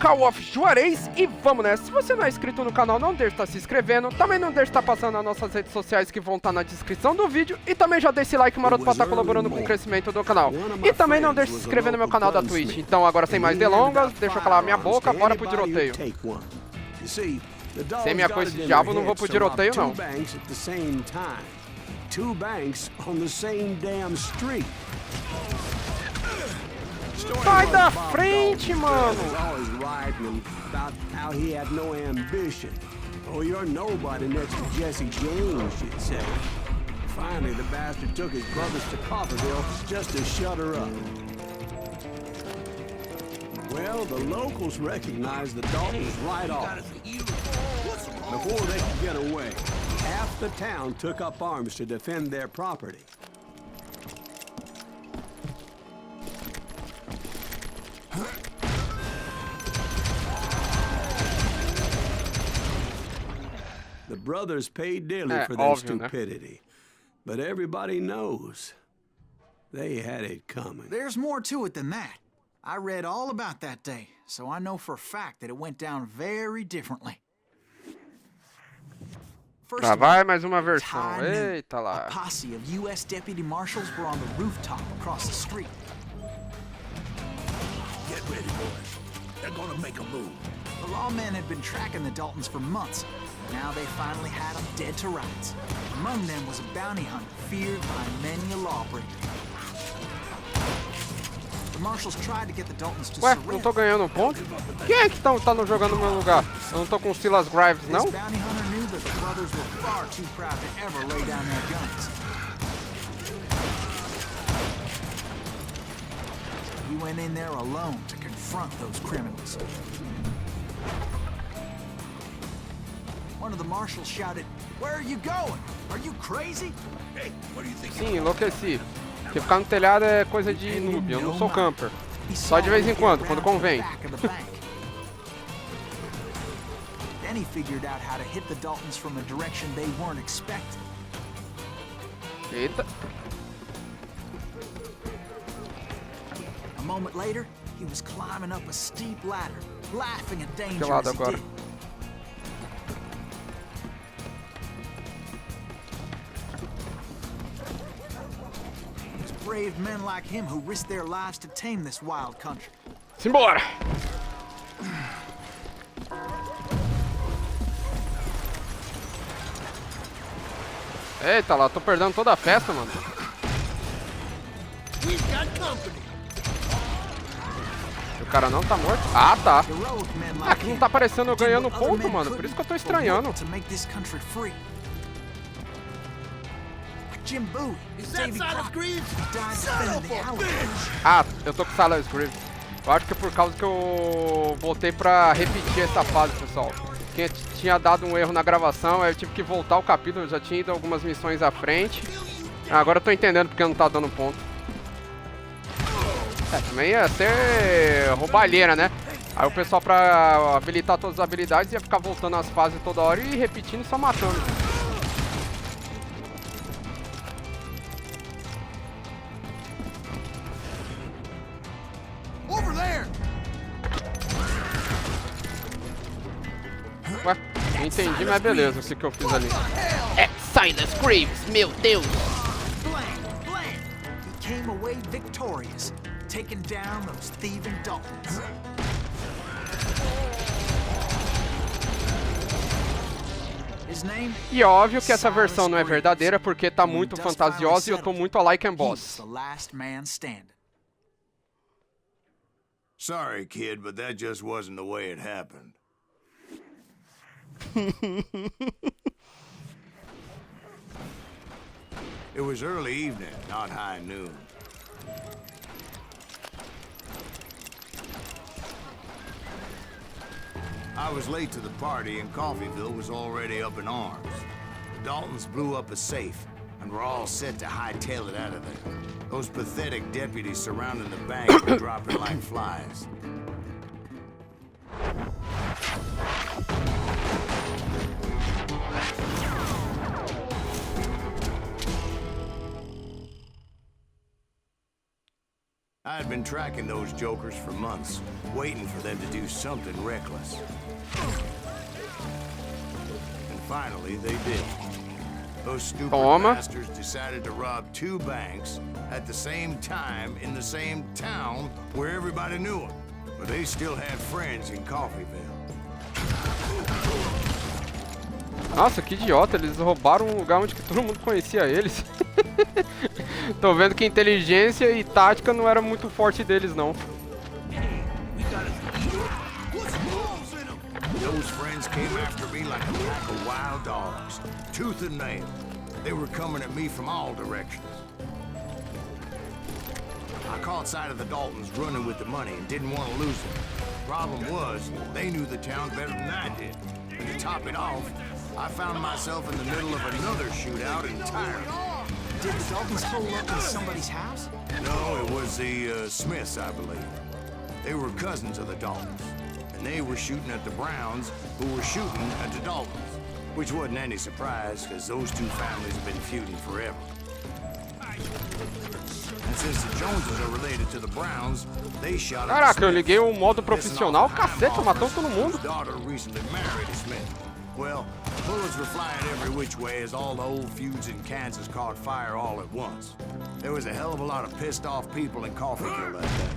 Call of Juarez e vamos nessa. Se você não é inscrito no canal, não deixe de estar se inscrevendo. Também não deixe de estar passando nas nossas redes sociais que vão estar na descrição do vídeo. E também já deixe esse like maroto para estar colaborando com o crescimento do canal. E também não deixe de se inscrever no meu canal da Twitch. Então agora sem mais delongas, deixa eu calar minha boca, bora pro tiroteio. Sem minha coisa de diabo, não vou pro tiroteio não. Two banks on the same damn street. Sai da frente, mano! Always writing about how he had no ambition. Oh, you're nobody next to Jesse James, you'd say. Finally, the bastard took his brothers to Coffeyville just to shut her up. Well, the locals recognized the Daltons right off. Before they could get away, half the town took up arms to defend their property. The brothers paid dearly for their stupidity, but everybody knows they had it coming. There's more to it than that. I read all about that day, so I know for a fact that it went down very differently. Lá vai mais uma versão. Eita lá. A posse of U.S. deputy marshals were on the rooftop across the street. Get ready, boys. They're gonna make a move. The lawmen had been tracking the Daltons for months. Now they finally had them dead to rights. Among them was a bounty hunter feared by many a lawbreaker. The marshals tried to get the Daltons to surrender. Não tô ganhando um ponto? Quem é que tá jogando no meu lugar? Eu não tô com Silas Graves, não? This bounty hunter knew that the brothers were far too proud to ever lay down their guns. He went in there alone to confront those criminals. One of the marshals shouted, "Where are you going? Are you crazy?" Hey, what do you think? Sim, enlouqueci. Porque ficar no telhado é coisa de noob, eu não sou camper. Só de vez em quando convém. Then he figured out how to hit the Daltons from a direction they weren't expecting. Eita. A moment later, he was climbing up a steep ladder, laughing at danger Que lado as he agora? did. Brave men like him who risked their lives to tame this wild country. Simbora! Eita lá, tô perdendo toda a festa, mano. O cara não tá morto? Ah, tá. Aqui não tá aparecendo eu ganhando ponto, mano. Por isso que eu tô estranhando. Ah, eu tô com Silas Graves. Eu acho que é por causa que eu voltei pra repetir essa fase, pessoal. Que tinha dado um erro na gravação, aí eu tive que voltar o capítulo, eu já tinha ido algumas missões à frente. Agora eu tô entendendo porque não tá dando ponto. Também ia ser roubalheira, né? Aí o pessoal pra habilitar todas as habilidades ia ficar voltando as fases toda hora e repetindo e só matando. Ué, não entendi, mas beleza, o que eu fiz ali. É Silas Graves, meu Deus! He came away victorious, taking down those thieving Daltons. His name? E óbvio que essa versão não é verdadeira porque tá muito fantasiosa e eu tô muito a like and boss. Sorry, kid, but that just wasn't the way it happened. It was early evening, not high noon. I was late to the party and Coffeyville was already up in arms. The Daltons blew up a safe and were all set to hightail it out of there. Those pathetic deputies surrounding the bank were dropping like flies. I had been tracking those jokers for months, waiting for them to do something reckless. And finally, they did. Those stupid bastards decided to rob 2 banks at the same time in the same town where everybody knew them. But they still had friends in Coffeeville. Nossa, que idiota, eles roubaram um lugar onde que todo mundo conhecia eles. Tô vendo que inteligência e tática não era muito forte deles, não. Those friends came after me like a pack of wild dogs, tooth and nail. They were coming at me from all directions. I caught sight of the Daltons running with the money and didn't want to lose them. Problem was, they knew the town better than I did. And to top it off, I found myself in the middle of another shootout entirely. Did the Daltons pull up in somebody's house? No, it was the Smiths, I believe. They were cousins of the Daltons. And they were shooting at the Browns, who were shooting at the Daltons. Which wasn't any surprise, because those 2 families have been feuding forever. And since the Joneses are related to the Browns, they shot at Caraca, eu liguei o modo profissional, cacete, matou todo mundo. Daughter recently married a Smith. Well, bullets were flying every which way as all the old feuds in Kansas caught fire all at once. There was a hell of a lot of pissed off people in Coffeeville that day.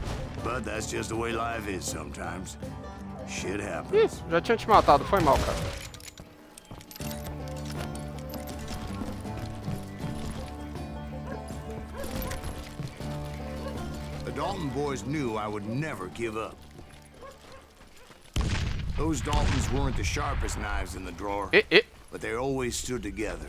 But that's just the way life is sometimes. Shit happens. Já tinha te matado, foi mal, cara. The Dalton boys knew I would never give up. Those Daltons weren't the sharpest knives in the drawer, but they always stood together.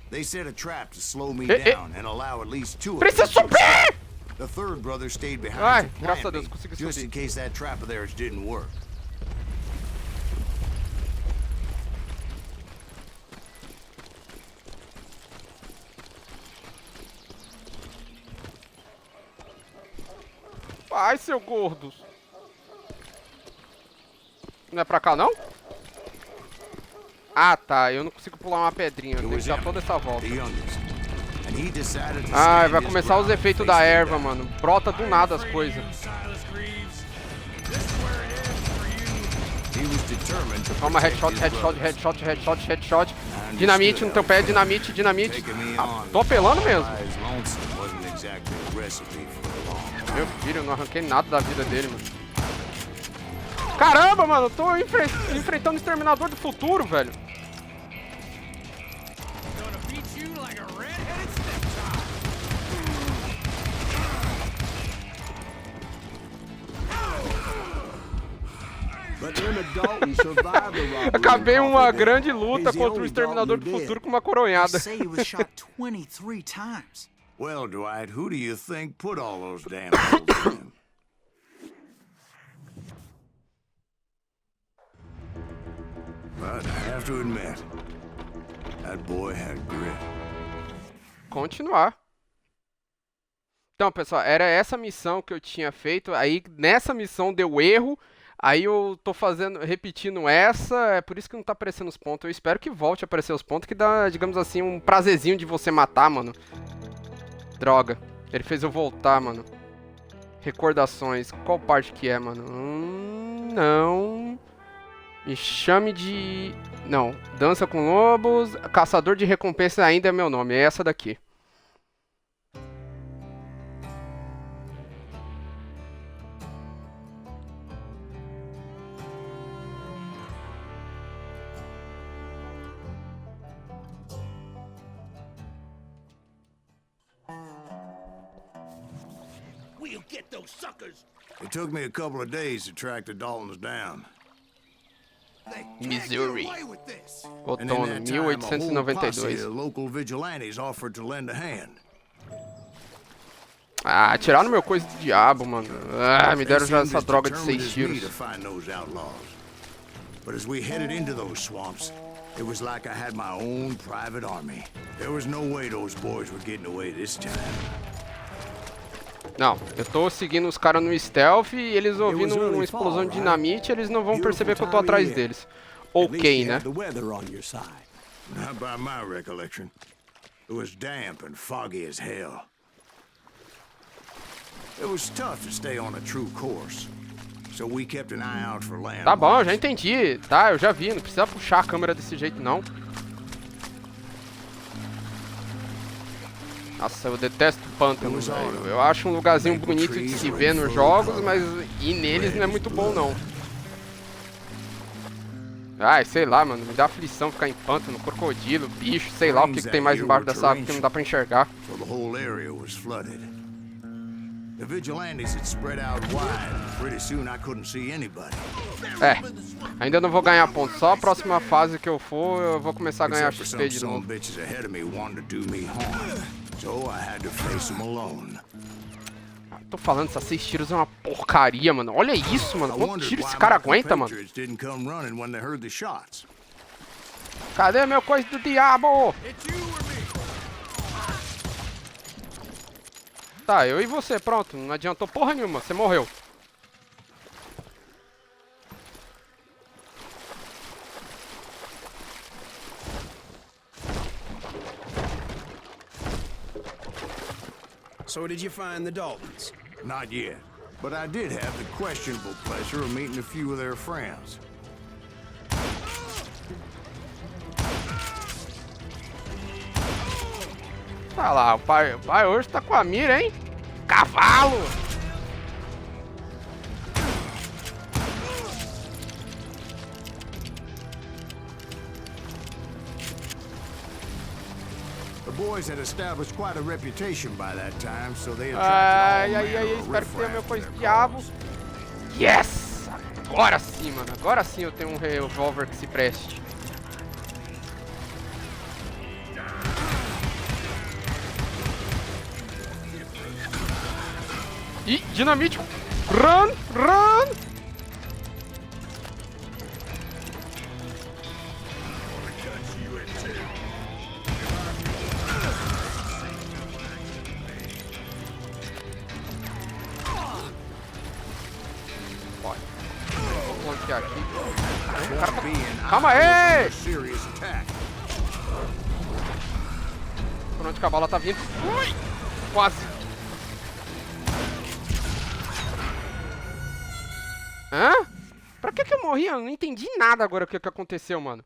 They set a trap to slow me down and allow at least 2 of them to escape. The third brother stayed behind to plant me, just in case that trap of theirs didn't work. Ai, seu gordos. Não é pra cá, não? Ah, tá. Eu não consigo pular uma pedrinha. Eu tenho que dar toda essa volta. Ah, vai começar os efeitos da erva, mano. Brota do nada as coisas. Toma, headshot, headshot, headshot, headshot, headshot. Dinamite no teu pé, dinamite, dinamite. Ah, tô apelando mesmo. Meu filho, eu não arranquei nada da vida dele, mano. Caramba, mano, eu tô enfrentando o Exterminador do Futuro, velho. Acabei uma grande luta contra o Exterminador do Futuro com uma coronhada. Well, Dwight, who do you think put all those damn holes in him? But I have to admit, that boy had grit. Continuar. Então, pessoal, era essa missão que eu tinha feito. Aí, nessa missão deu erro. Aí eu tô repetindo essa. É por isso que não tá aparecendo os pontos. Eu espero que volte a aparecer os pontos, que dá, digamos assim, um prazerzinho de você matar, mano. Droga. Ele fez eu voltar, mano. Recordações. Qual parte que é, mano? Não. Me chame de... Não. Dança com lobos. Caçador de recompensas ainda é meu nome. É essa daqui. We'll get those suckers. It took me a couple of days to track the Daltons down. Missouri. And in that time, a whole posse 1892. of local vigilantes offered to lend a hand. Ah, tiraram meu coisa do diabo, mano. Ah, me deram já essa droga de 6 tiros. But as we headed into those swamps, it was like I had my own private army. There was no way those boys were getting away this time. Não, eu tô seguindo os caras no stealth e eles ouvindo uma explosão de dinamite, eles não vão perceber que eu tô atrás deles. Ok, né? Not by my recollection. It was damp and foggy as hell. It was tough to stay on a true course. So we kept an eye out for land. Tá bom, já entendi. Tá, eu já vi. Não precisa puxar a câmera desse jeito, não. Nossa, eu detesto pântano, velho. Eu acho um lugarzinho bonito de se ver nos jogos, mas ir neles não é muito bom, não. Ai, sei lá, mano. Me dá aflição ficar em pântano, crocodilo, bicho, sei lá o que tem mais embaixo dessa água que não dá pra enxergar. So the whole area was flooded. The vigilantes had spread out wide. Pretty soon I couldn't see anybody. É, ainda não vou ganhar ponto. Só a próxima fase que eu for, eu vou começar a ganhar XP de novo. Tô falando, essas 6 tiros é uma porcaria, mano. Olha isso, mano. Quanto tiro esse cara aguenta, mano? Cadê meu coisa do diabo? Tá, eu e você, pronto. Não adiantou porra nenhuma, você morreu. So did you find the Daltons? Not yet, but I did have the questionable pleasure of meeting a few of their friends. Tá lá, o pai hoje tá com a mira, hein? Cavalo! The boys had established quite a reputation by that time, so they attracted all manner of espero que tenha meu riffraff coisa to do their diabo. cause. Yes! Agora sim, mano. Agora sim eu tenho um revólver que se preste. Ih, dinamite! Run! Run! Vou flanquear aqui. Calma aí! Por onde que a bala tá vindo? Ui! Quase! Hã? Pra que eu morri? Eu não entendi nada agora o que aconteceu, mano.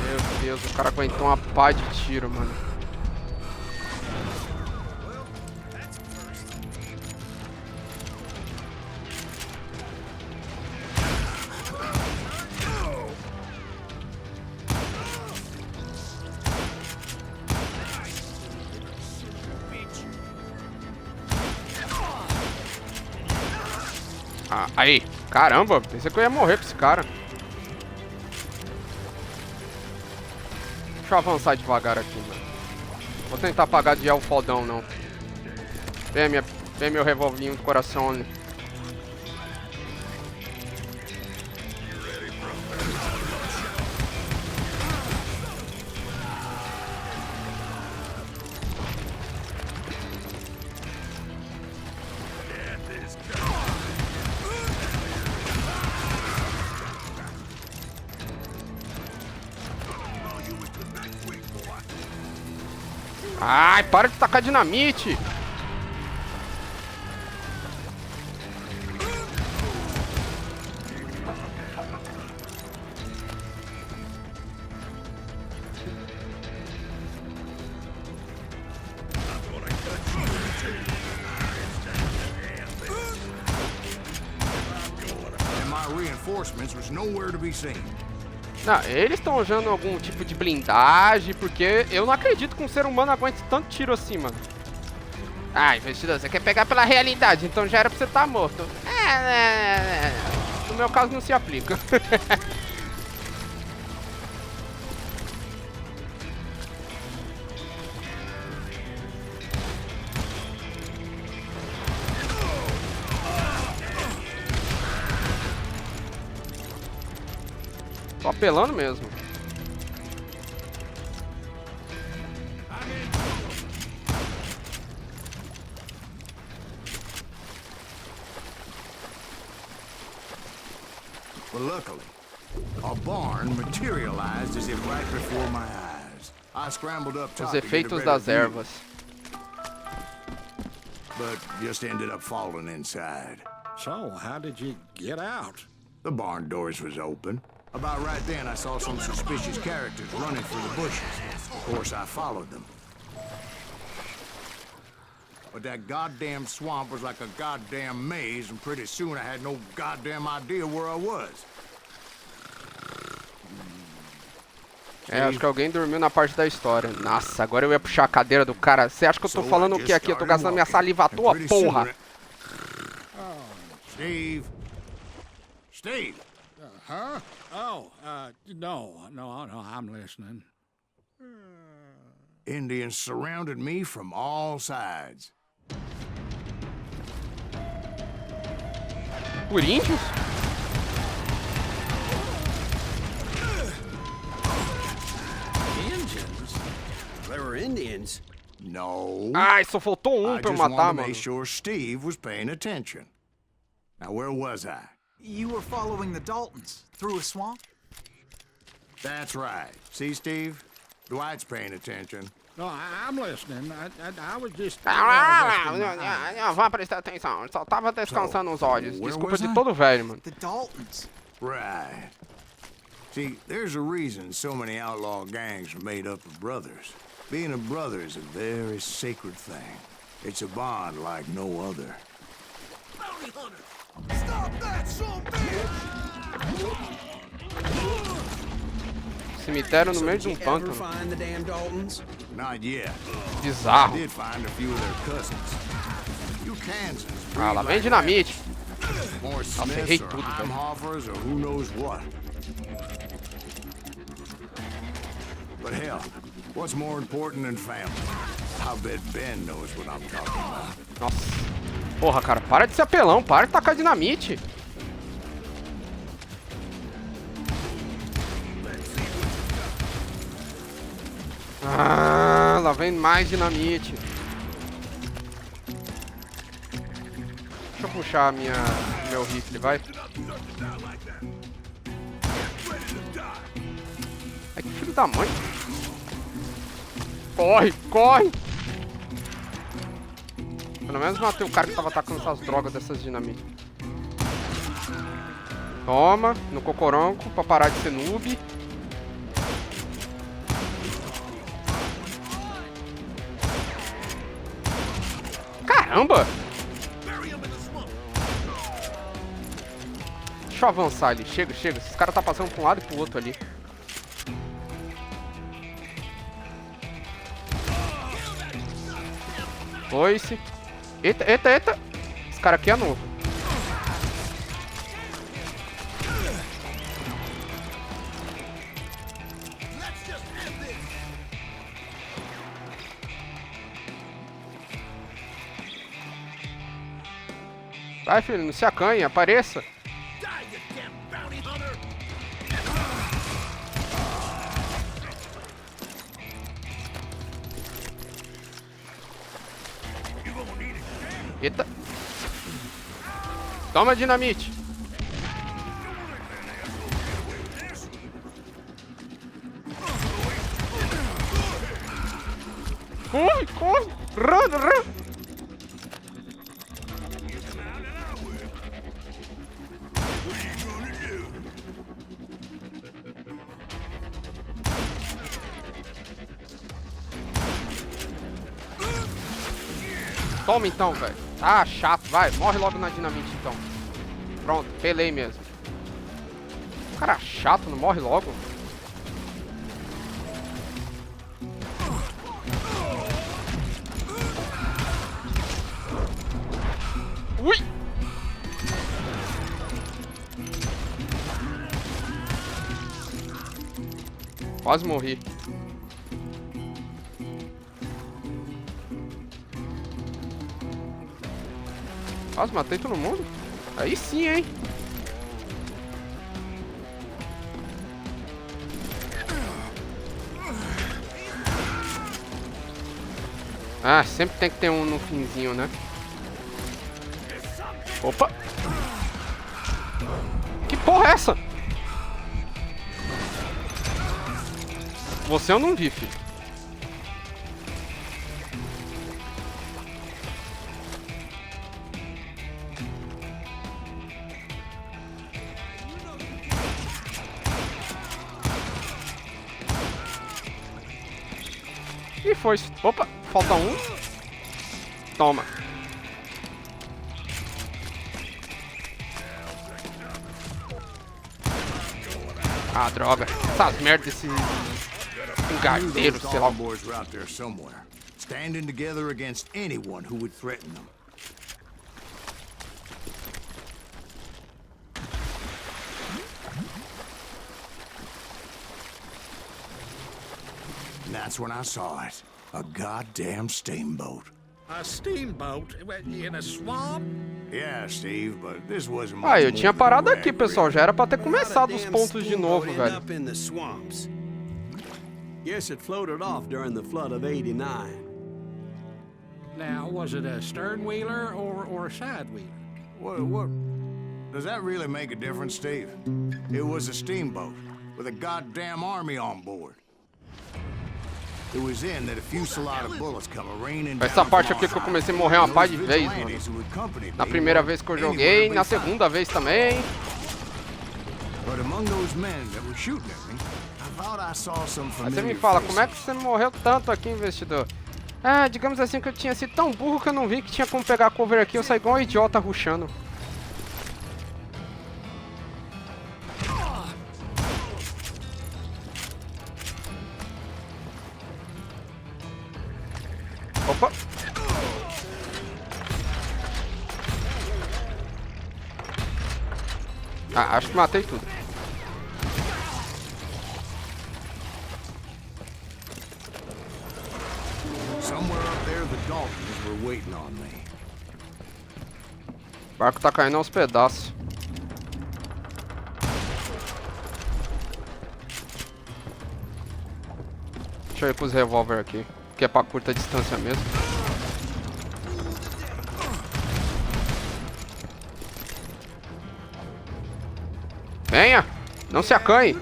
Meu Deus, o cara aguentou uma pá de tiro, mano. Ah, aí, caramba, pensei que eu ia morrer pra esse cara. Deixa eu avançar devagar aqui, mano. Vou tentar apagar de elfo fodão, não. Vem meu revolvinho do coração ali. Ai, para de tacar dinamite! And my reinforcements was nowhere to be seen. Não, eles estão usando algum tipo de blindagem, porque eu não acredito que um ser humano aguente tanto tiro assim, mano. Ah, investidor, você quer pegar pela realidade, então já era pra você estar morto. No meu caso não se aplica. Tô apelando mesmo. But luckily, a barn materialized as if right before my eyes. I scrambled up top Os to get a efeitos better das view, ervas. but just ended up falling inside. So, how did you get out? The barn doors was open. About right then, I saw some suspicious characters running for the bushes. Of course, I followed them. But that goddamn swamp was like a goddamn maze, and pretty soon I had no goddamn idea where I was. É, acho que alguém dormiu na parte da história. Nossa, agora eu ia puxar a cadeira do cara. Você acha que eu tô falando o que aqui? Eu tô gastando minha saliva à toa, porra. Steve. Steve. Huh? Oh, no, I'm listening. Indians surrounded me from all sides. Por índios? Indians? They were Indians. No. Ai, só faltou I pra eu just matar, wanted to mano. make sure Steve was paying attention. Now, where was I? You were following the Daltons through a swamp? That's right. See, Steve? Dwight's paying attention. No, I'm listening. I was just... Vá prestar atenção. Eu só tava descansando os olhos. where Desculpa was de I? todo velho, mano. The Daltons. Right. See, there's a reason so many outlaw gangs are made up of brothers. Being a brother is a very sacred thing. It's a bond like no other. Bounty hunter! Stop that, son Cemitério no meio de um Ever pântano. find the damn Daltons? Not yet. I Bizarro. did find a few of their cousins. You Kansans. Ah, lá vem dinamite. More errei Smiths or tudo, velho. Heimhoffers or who knows what. But hell, what's more important than family? I bet Ben knows what I'm talking about. Nossa. Porra, cara, para de ser apelão. Para de tacar dinamite. Ah, lá vem mais dinamite. Deixa eu puxar meu rifle, vai. Ai, que filho da mãe. Corre, corre. Pelo menos matei o cara que tava atacando essas drogas dessas dinamites. Toma, no cocoronco, pra parar de ser noob. Caramba! Deixa eu avançar ali. Chega, chega. Esses caras tá passando pra um lado e pro outro ali. Foice. Eita, eita, eita. Esse cara aqui é novo. Vai, filho, não se acanhe, apareça. Eita. Toma dinamite. Corre, corre. Run, run. Toma então, velho. Ah, chato. Vai, morre logo na dinamite então. Pronto, pelei mesmo. Cara chato, não morre logo. Ui! Quase morri. Quase matei todo mundo. Aí sim, hein? Ah, sempre tem que ter um no finzinho, né? Opa! Que porra é essa? Você eu não vi, filho. E foi. Opa, falta um. Toma. Ah, droga. Essas merdas desse engardeiro, sei lá. Boys were out there somewhere, standing together against anyone who would threaten them. And that's when I saw it. A goddamn steamboat. A steamboat in a swamp? Yeah, Steve, but this wasn't Ah, eu much tinha more than parado a aqui, rag pessoal. rig. Já era pra ter How'd a começado os damn pontos de novo, steamboat end velho. up in the swamps? Guess it floated off during the flood of '89. Now, was it a stern wheeler or a side wheeler? What? Does that really make a difference, Steve? It was a steamboat with a goddamn army on board. It was then that a fusillade of bullets come raining down. Essa parte from aqui on que eu high. comecei a morrer uma pá de Those vez, mano. vigilantes who accompanied Na me primeira were vez que eu anywhere joguei, to na be found. segunda vez também. But among those men that were shooting at me, I thought I saw some Aí familiar você me fala, faces. como é que você morreu tanto aqui, investidor? Ah, digamos assim que eu tinha sido tão burro que eu não vi que tinha como pegar cover aqui. Eu saí igual um idiota rushando. Opa! Ah, acho que matei tudo. Somewhere up there, the Daltons were waiting on me. O barco tá caindo aos pedaços. Deixa eu ir com os revólver aqui, que é pra curta distância mesmo. Venha! Não se acanhe!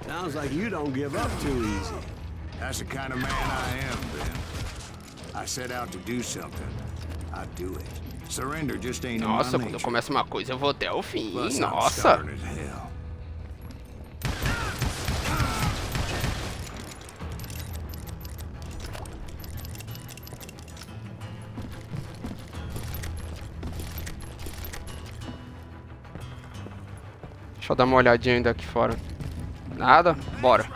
Sounds like you don't give up too easy. That's the kind of man I am, Ben. I set out to do something. I do it. Surrender just ain't in my Nossa, quando eu nature. começo uma coisa eu vou até o fim. Plus, I'm Nossa! stubborn as hell. Deixa eu dar uma olhadinha ainda aqui fora. Nada? Bora.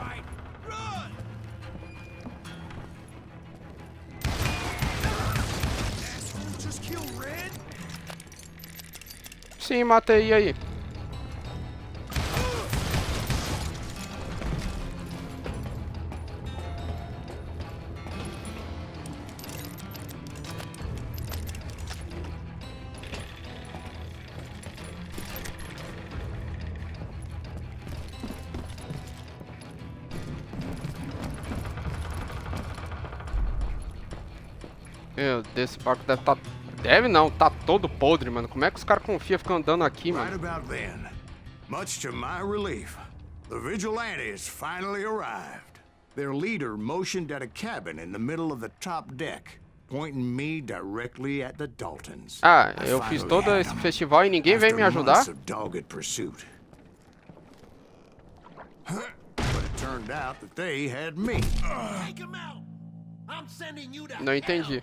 Sim, matei. E aí? Meu Deus, esse barco deve tá... Deve não, tá todo podre, mano. Como é que os caras confiam ficar andando aqui, Right mano? about then, much to my relief, the vigilantes finally arrived. Their leader motioned at a cabin in the middle of the top deck, pointing me directly at the Daltons. Ah, I eu fiz finally todo had esse them. festival e ninguém veio me After ajudar? months of dogged pursuit. But it turned out that they had me. Não entendi.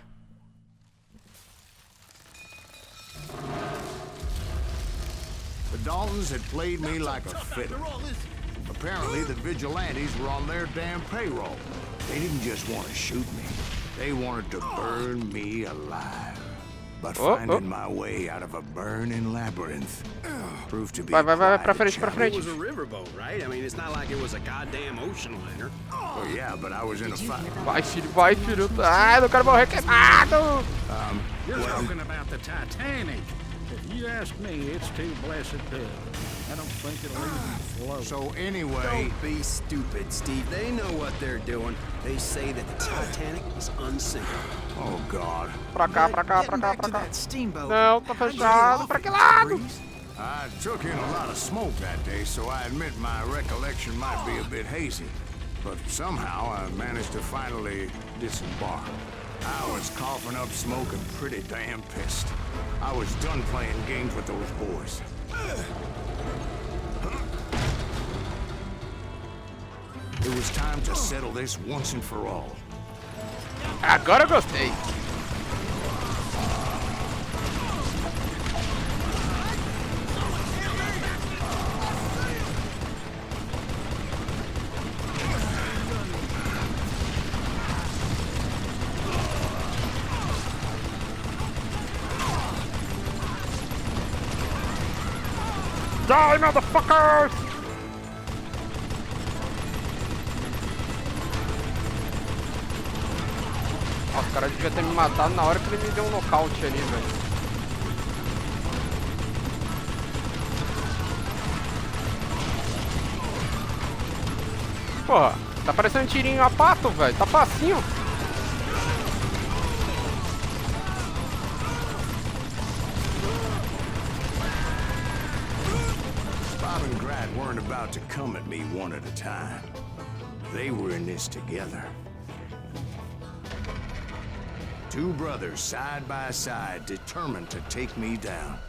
The Daltons had played me like a fiddle. Apparently, the vigilantes were on their damn payroll. They didn't just want to shoot me. They wanted to burn me alive. But finding my way out of a burning labyrinth proved to be Vai, quite pra a frente, pra It frente. was a riverboat, right? I mean, it's not like it was a goddamn ocean liner. Well, yeah, but I was in a fight. Vai, filho. Ai, não quero morrer queimado. You're talking about the Titanic. If you ask me, it's too blessed good. I don't think it'll even float. So anyway, Don't be stupid, Steve. They know what they're doing. They say that the Titanic is unsinkable. oh God, Pra cá, pra cá, pra Getting cá, back pra to cá. that steamboat. Não, tá how'd you get fechado. off Pra it, que lado? Breeze? I took in a lot of smoke that day, so I admit my recollection might be a bit hazy. But somehow I managed to finally disembark. I was coughing up smoke and pretty damn pissed. I was done playing games with those boys. It was time to settle this once and for all. Agora eu gostei. Die, motherfuckers! Nossa, o cara devia ter me matado na hora que ele me deu um nocaute ali, velho. Porra, tá parecendo um tirinho a pato, velho. Tá facinho. Weren't about to come at me one at a time. They were in this together. Two brothers side by side, determined to take me down.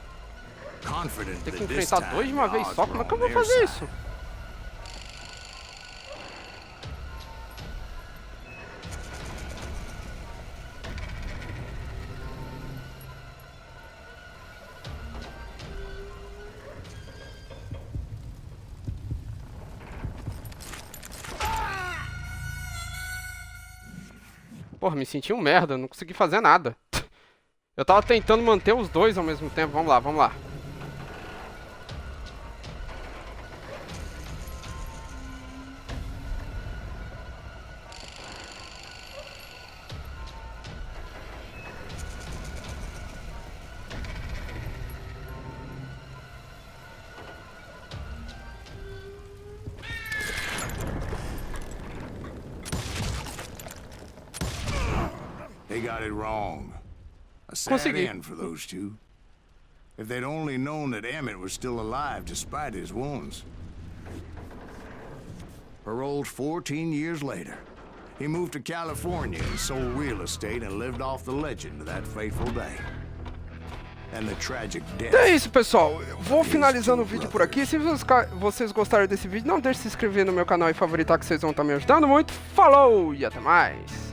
Confident Tem que that this enfrentar dois de uma time vez the só? odds Como é were que eu on vou their fazer side. isso? Porra, me senti um merda, não consegui fazer nada. Eu tava tentando manter os dois ao mesmo tempo. Vamos lá, vamos lá. They got it wrong. A sad Consegui. end for those two. If they'd only known that Emmett was still alive despite his wounds. Paroled 14 years later. He moved to California and sold real estate and lived off the legend of that fateful day. And the tragic death. Então é isso, pessoal. Eu vou finalizando o vídeo por aqui. Se vocês gostaram desse vídeo, não deixe de se inscrever no meu canal e favoritar, que vocês vão estar me ajudando muito. Falou e até mais.